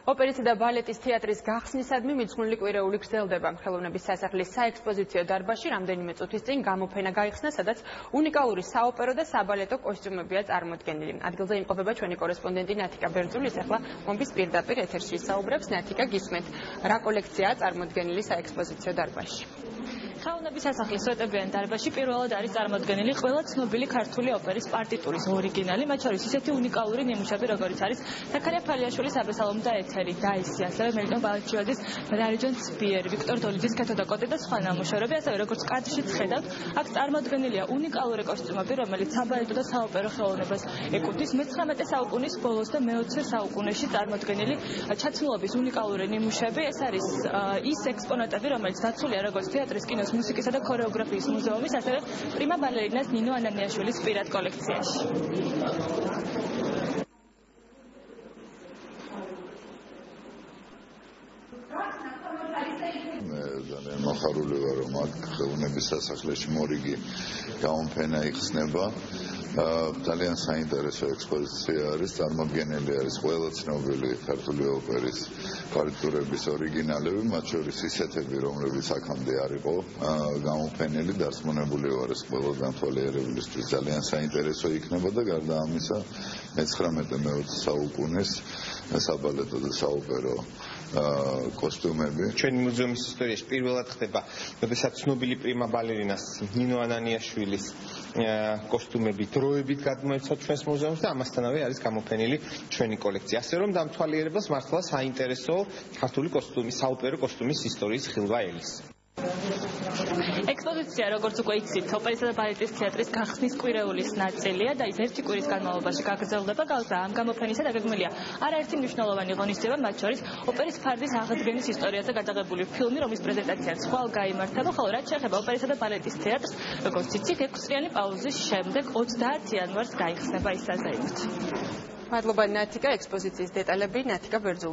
ოპერისა და ბალეტის თეატრის გახსნისადმი მიძღვნილი კვირეული გრძელდება. ხელოვნების სასახლის საექსპოზიციო დარბაზში რამდენიმე წუთის წინ გამოფენა გაიხსნა, სადაც უნიკალური საოპერო და საბალეტო კოსტიუმებია წარმოდგენილი. ადგილზე იმყოფება ჩვენი კორესპონდენტი ნათიკა ბერძული, ახლა მომბის პირდაპირ ეთერში ისაუბრებს. ნათიკა, გისმენთ, რა კოლექციაა წარმოდგენილი საექსპოზიციო დარბაზში? ხელოვნების სასახლის სვეტებიან დარბაზში პირველად არის წარმოდგენილი ყველა ცნობილი ქართული ოპერის პარტიტურის ორიგინალი, მათ შორის ისეთი უნიკალური ნიმუშები, როგორიც არის ზაქარია ფალიაშვილის აბესალომ და ეთერი, დაისი, ასევე მელიტონ ბალაჩივაძის მარიჯან ცბიერი, ვიქტორ დოლიძის ქეთო და კოტე და სხვა ნამუშევრები, ასევე როგორც კადრშიც ხედავთ, აქ წარმოდგენილია უნიკალური კოსტიუმები, რომელიც საბალეტო და საოპერო ხელოვნებას ეკუთვნის. მე-19 საუკუნის ბოლოს და მე-20 საუკუნეში წარმოდგენილი ჩაცმულობის უნიკალური ნიმუშები. ეს არის ის ექსპონატები, რომელიც დაცულია როგორც თეატრის, კინოს, მუსიკისა და ქორეოგრაფიის მუზეუმის, ასევე პრიმა ბალერინას ნინო ანანიაშვილის პირად კოლექციაში. ძალიან მოხარული ვარ, რომ აქ ხელოვნების სასახლეში მორიგი გამოფენა იხსნება. ძალიან საინტერესო ექსპოზიცია არის, წარმოდგენილი არის ყველა ცნობილი ქართული ოპერის პარტიტურების ორიგინალები, მათ შორის ისეთები, რომლებიც აქამდე არ იყო გამოფენილი, დარწმუნებული ვარ, ეს ყველა განთვალიერებლისთვის ძალიან საინტერესო იქნება და გარდა ამისა, მე-19 საუკუნის საბალეტო და საოპერო კოსტიუმები. ჩვენი მუზეუმის ისტორიაში პირველად ხდება, როდესაც ცნობილი პრიმა ბალერინას ნინო ანანიაშვილის კოსტიუმები დროებით გადმოეცა ჩვენს მუზეუმს და ამასთანავე არის გამოფენილი ჩვენი კოლექცია. ასე რომ დამთვალიერებას მართლა საინტერესო ქართული კოსტიუმის, საოპერო კოსტიუმის ისტორიის ხილვა ელის. ექსპოზიცია, როგორც უკვე იცით, ოპერისა და ბალეტის თეატრის გახსნის კვირეულის ნაწილია და ის ერთი კვირის განმავლობაში გაგრძელდება. გალზა ამ გამოფენისა დაგეგმილია არაერთი მნიშვნელოვანი ღონისძიება, მათ შორის ოპერის ფარდის აღდგენის ისტორიაზე გადაღებული ფილმი, რომლის პრეზენტაციაც ხვალ გაიმართება, ხოლო რაც შეეხება ოპერისა და ბალეტის თეატრს, როგორც იცით, 6 წლიანი პაუზის შემდეგ 30 იანვარს გაიხსნება ის საზეიმოდ. მადლობა ნათიკა, ექსპოზიციის დეტალები ნათიკა ბერძული.